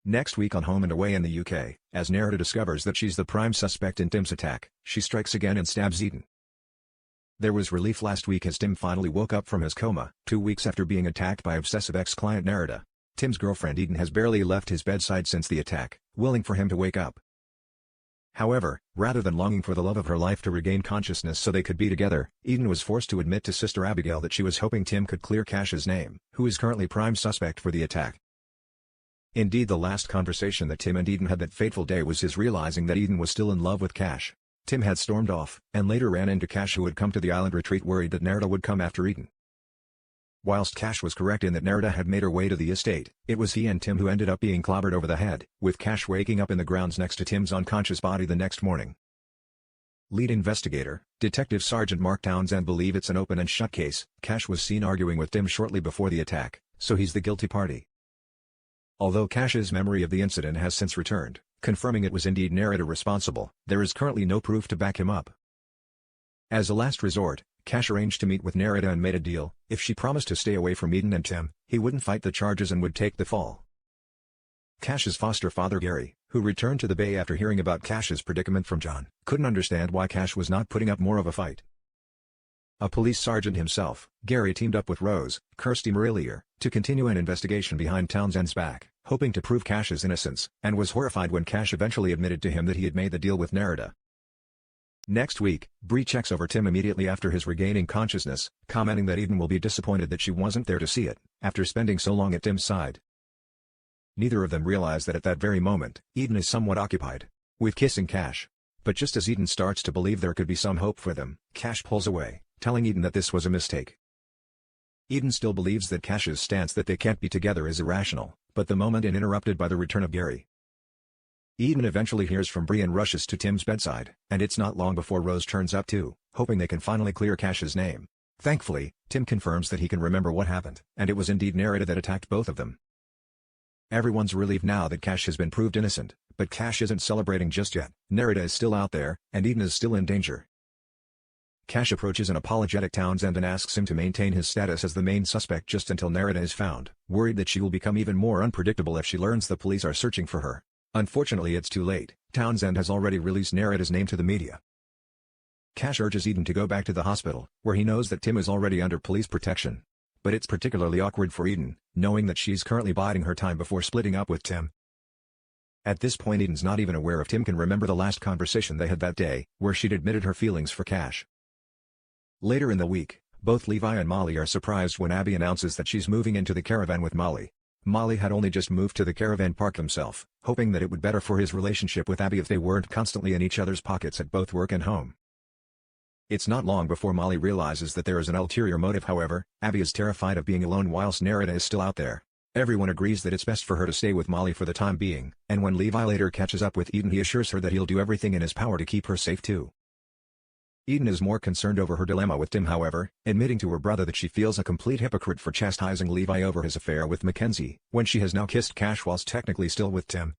Next week on Home and Away in the UK, as Nerida discovers that she's the prime suspect in Tim's attack, she strikes again and stabs Eden. There was relief last week as Tim finally woke up from his coma, 2 weeks after being attacked by obsessive ex-client Nerida. Tim's girlfriend Eden has barely left his bedside since the attack, willing for him to wake up. However, rather than longing for the love of her life to regain consciousness so they could be together, Eden was forced to admit to Sister Abigail that she was hoping Tim could clear Cash's name, who is currently prime suspect for the attack. Indeed, the last conversation that Tim and Eden had that fateful day was his realizing that Eden was still in love with Cash. Tim had stormed off, and later ran into Cash, who had come to the island retreat worried that Nerida would come after Eden. Whilst Cash was correct in that Nerida had made her way to the estate, it was he and Tim who ended up being clobbered over the head, with Cash waking up in the grounds next to Tim's unconscious body the next morning. Lead investigator, Detective Sergeant Mark Townsend, believe it's an open and shut case. Cash was seen arguing with Tim shortly before the attack, so he's the guilty party. Although Cash's memory of the incident has since returned, confirming it was indeed Nerida responsible, there is currently no proof to back him up. As a last resort, Cash arranged to meet with Nerida and made a deal: if she promised to stay away from Eden and Tim, he wouldn't fight the charges and would take the fall. Cash's foster father Gary, who returned to the Bay after hearing about Cash's predicament from John, couldn't understand why Cash was not putting up more of a fight. A police sergeant himself, Gary teamed up with Rose, Kirsty Marillier, to continue an investigation behind Townsend's back, hoping to prove Cash's innocence, and was horrified when Cash eventually admitted to him that he had made the deal with Nerida. Next week, Bree checks over Tim immediately after his regaining consciousness, commenting that Eden will be disappointed that she wasn't there to see it, after spending so long at Tim's side. Neither of them realize that at that very moment, Eden is somewhat occupied with kissing Cash. But just as Eden starts to believe there could be some hope for them, Cash pulls away, telling Eden that this was a mistake. Eden still believes that Cash's stance that they can't be together is irrational, but the moment is interrupted by the return of Gary. Eden eventually hears from Bree and rushes to Tim's bedside, and it's not long before Rose turns up too, hoping they can finally clear Cash's name. Thankfully, Tim confirms that he can remember what happened, and it was indeed Nerida that attacked both of them. Everyone's relieved now that Cash has been proved innocent, but Cash isn't celebrating just yet. Nerida is still out there, and Eden is still in danger. Cash approaches an apologetic Townsend and asks him to maintain his status as the main suspect just until Nerida is found, worried that she will become even more unpredictable if she learns the police are searching for her. Unfortunately, it's too late. Townsend has already released Nerida's name to the media. Cash urges Eden to go back to the hospital, where he knows that Tim is already under police protection. But it's particularly awkward for Eden, knowing that she's currently biding her time before splitting up with Tim. At this point, Eden's not even aware if Tim can remember the last conversation they had that day, where she'd admitted her feelings for Cash. Later in the week, both Levi and Molly are surprised when Abby announces that she's moving into the caravan with Molly. Molly had only just moved to the caravan park himself, hoping that it would better for his relationship with Abby if they weren't constantly in each other's pockets at both work and home. It's not long before Molly realizes that there is an ulterior motive. However, Abby is terrified of being alone whilst Nerida is still out there. Everyone agrees that it's best for her to stay with Molly for the time being, and when Levi later catches up with Eden, he assures her that he'll do everything in his power to keep her safe too. Eden is more concerned over her dilemma with Tim, however, admitting to her brother that she feels a complete hypocrite for chastising Levi over his affair with Mackenzie, when she has now kissed Cash whilst technically still with Tim.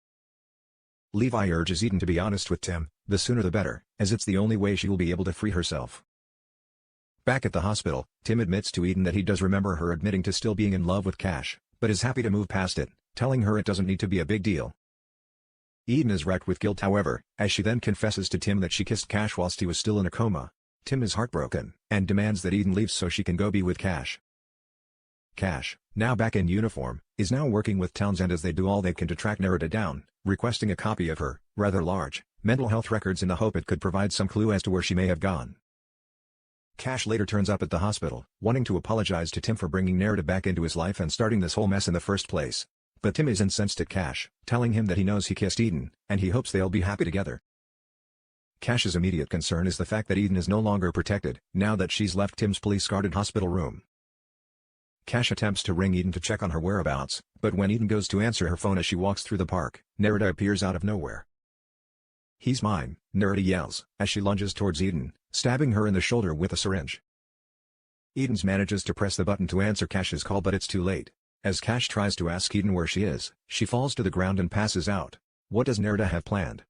Levi urges Eden to be honest with Tim, the sooner the better, as it's the only way she will be able to free herself. Back at the hospital, Tim admits to Eden that he does remember her admitting to still being in love with Cash, but is happy to move past it, telling her it doesn't need to be a big deal. Eden is wrecked with guilt, however, as she then confesses to Tim that she kissed Cash whilst he was still in a coma. Tim is heartbroken, and demands that Eden leaves so she can go be with Cash. Cash, now back in uniform, is now working with Townsend as they do all they can to track Nerida down, requesting a copy of her, rather large, mental health records in the hope it could provide some clue as to where she may have gone. Cash later turns up at the hospital, wanting to apologize to Tim for bringing Nerida back into his life and starting this whole mess in the first place. But Tim is incensed at Cash, telling him that he knows he kissed Eden, and he hopes they'll be happy together. Cash's immediate concern is the fact that Eden is no longer protected, now that she's left Tim's police-guarded hospital room. Cash attempts to ring Eden to check on her whereabouts, but when Eden goes to answer her phone as she walks through the park, Nerida appears out of nowhere. "He's mine," Nerida yells, as she lunges towards Eden, stabbing her in the shoulder with a syringe. Eden manages to press the button to answer Cash's call, but it's too late. As Cash tries to ask Eden where she is, she falls to the ground and passes out. What does Nerida have planned?